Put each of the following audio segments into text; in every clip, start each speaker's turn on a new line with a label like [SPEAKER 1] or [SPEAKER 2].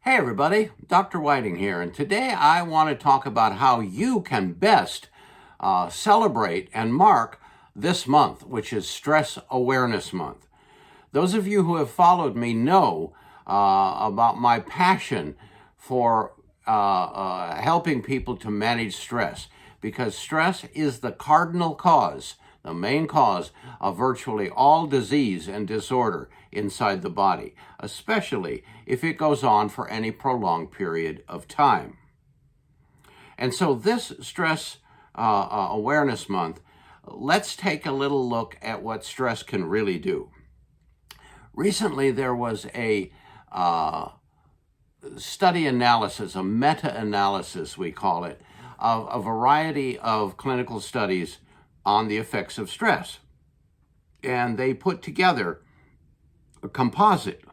[SPEAKER 1] Hey everybody, Dr. Whiting here, and today I want to talk about how you can best celebrate and mark this month, which is Stress Awareness Month. Those of you who have followed me know about my passion for helping people to manage stress, because stress is the cardinal cause, the main cause of virtually all disease and disorder inside the body, especially if it goes on for any prolonged period of time. And so this Stress Awareness Month, let's take a little look at what stress can really do. Recently, there was a study analysis, a meta-analysis we call it, of a variety of clinical studies on the effects of stress. And they put together a composite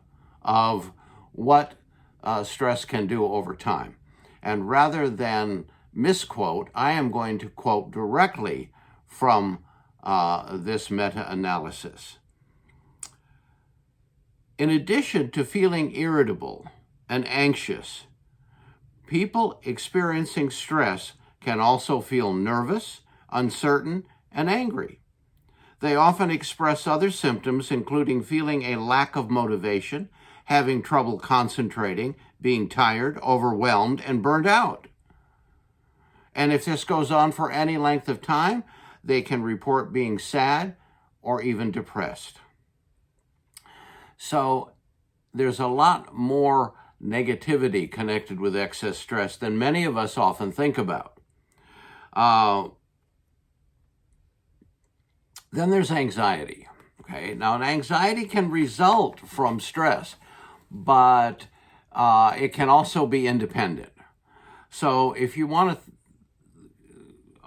[SPEAKER 1] of what stress can do over time. And rather than misquote, I am going to quote directly from this meta-analysis. In addition to feeling irritable and anxious, people experiencing stress can also feel nervous, uncertain, and angry. They often express other symptoms, including feeling a lack of motivation, having trouble concentrating, being tired, overwhelmed, and burned out. And if this goes on for any length of time, they can report being sad or even depressed. So there's a lot more negativity connected with excess stress than many of us often think about. Then there's anxiety. Okay, now anxiety can result from stress, but it can also be independent. So if you want to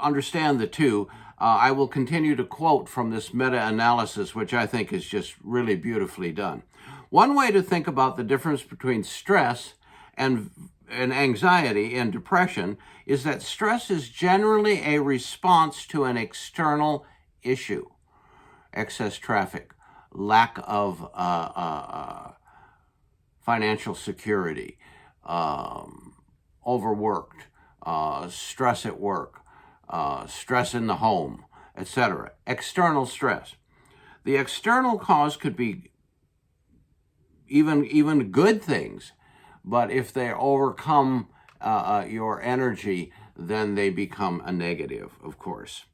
[SPEAKER 1] understand the two, I will continue to quote from this meta-analysis, which I think is just really beautifully done. One way to think about the difference between stress and anxiety and depression is that stress is generally a response to an external issue. Excess traffic, lack of financial security, overworked, stress at work, stress in the home, etc. External stress. The external cause could be even good things, but if they overcome your energy, then they become a negative, of course.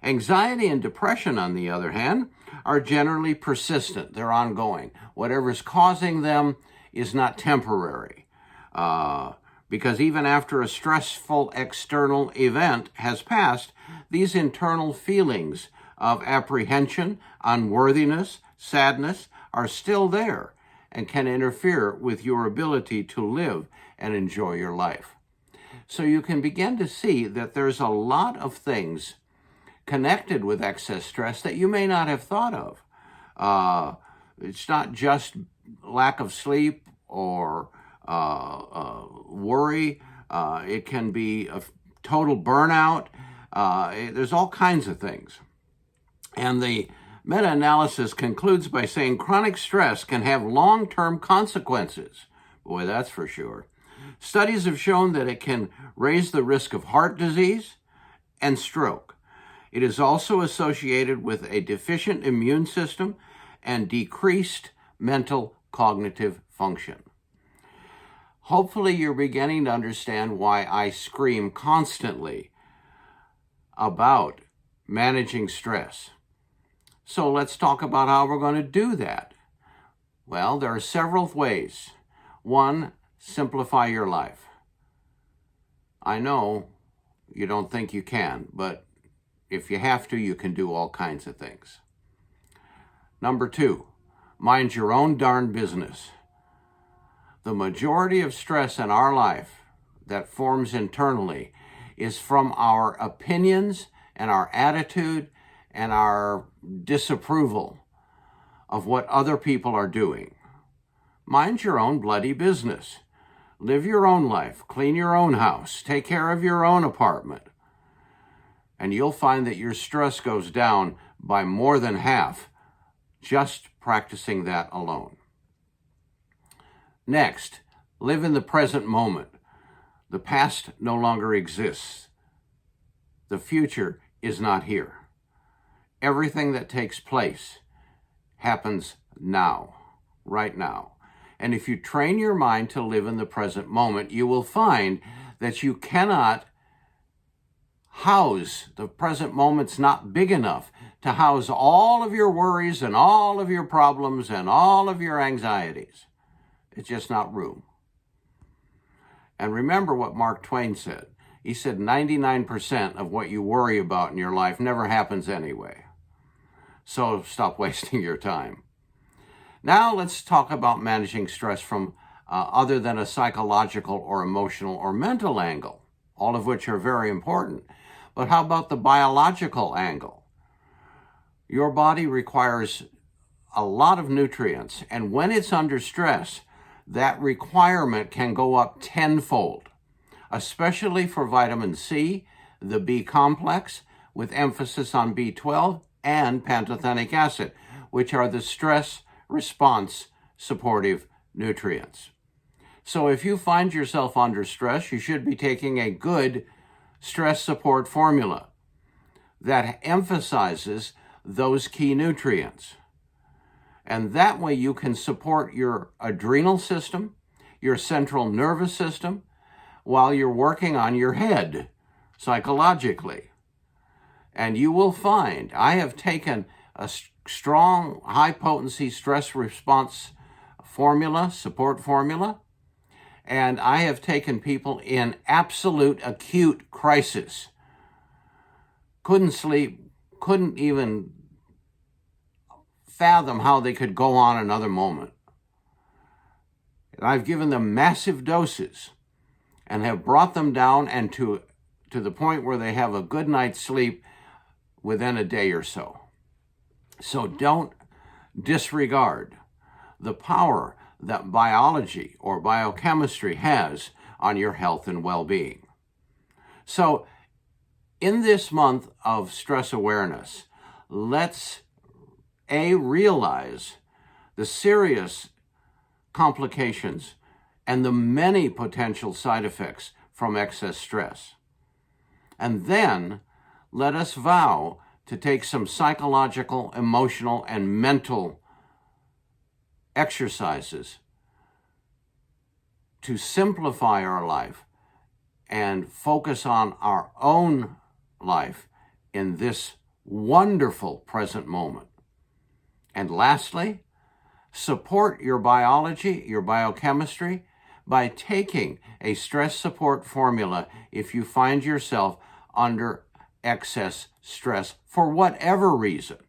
[SPEAKER 1] Anxiety and depression, on the other hand, are generally persistent. They're ongoing. Whatever's causing them is not temporary. Because even after a stressful external event has passed, these internal feelings of apprehension, unworthiness, sadness are still there and can interfere with your ability to live and enjoy your life. So you can begin to see that there's a lot of things connected with excess stress that you may not have thought of. It's not just lack of sleep or worry. It can be a total burnout. There's all kinds of things. And the meta-analysis concludes by saying chronic stress can have long-term consequences. Boy, that's for sure. Studies have shown that it can raise the risk of heart disease and stroke. It is also associated with a deficient immune system and decreased mental cognitive function. Hopefully, you're beginning to understand why I scream constantly about managing stress. So let's talk about how we're going to do that. Well, there are several ways. One, simplify your life. I know you don't think you can, but if you have to, you can do all kinds of things. Number two, mind your own darn business. The majority of stress in our life that forms internally is from our opinions and our attitude and our disapproval of what other people are doing. Mind your own bloody business. Live your own life. Clean your own house. Take care of your own apartment. And you'll find that your stress goes down by more than half just practicing that alone. Next, Live in the present moment. The past no longer exists. The future is not here. Everything that takes place happens now, right now. And if you train your mind to live in the present moment, you will find that you cannot house, the present moment's not big enough to house all of your worries and all of your problems and all of your anxieties. It's just not room. And remember what Mark Twain said. He said 99% of what you worry about in your life never happens anyway. So stop wasting your time. Now let's talk about managing stress from other than a psychological or emotional or mental angle, all of which are very important. But how about the biological angle? Your body requires a lot of nutrients, and when it's under stress, that requirement can go up tenfold, especially for vitamin C, the B complex, with emphasis on B12, and pantothenic acid, which are the stress response supportive nutrients. So if you find yourself under stress, you should be taking a good stress support formula that emphasizes those key nutrients. And that way you can support your adrenal system, your central nervous system, while you're working on your head psychologically. And you will find, I have taken a strong, high-potency stress response formula, support formula, and I have taken people in absolute acute crisis. Couldn't sleep, couldn't even fathom how they could go on another moment. And I've given them massive doses and have brought them down and to the point where they have a good night's sleep within a day or so. So don't disregard the power that biology or biochemistry has on your health and well-being. So in this month of stress awareness, let's realize the serious complications and the many potential side effects from excess stress. And then let us vow to take some psychological, emotional, and mental exercises to simplify our life and focus on our own life in this wonderful present moment. And lastly, support your biology, your biochemistry, by taking a stress support formula if you find yourself under excess stress for whatever reason.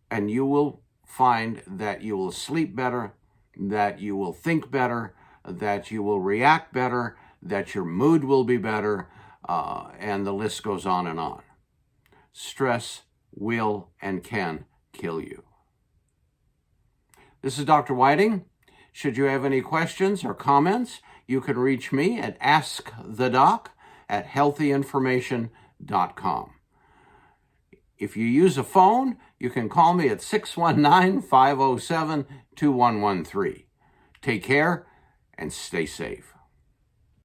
[SPEAKER 1] And you will find that you will sleep better, that you will think better, that you will react better, that your mood will be better, and the list goes on and on. Stress will and can kill you. This is Dr. Whiting. Should you have any questions or comments, you can reach me at askthedoc@healthyinformation.com. If you use a phone, you can call me at 619-507-2113. Take care and stay safe.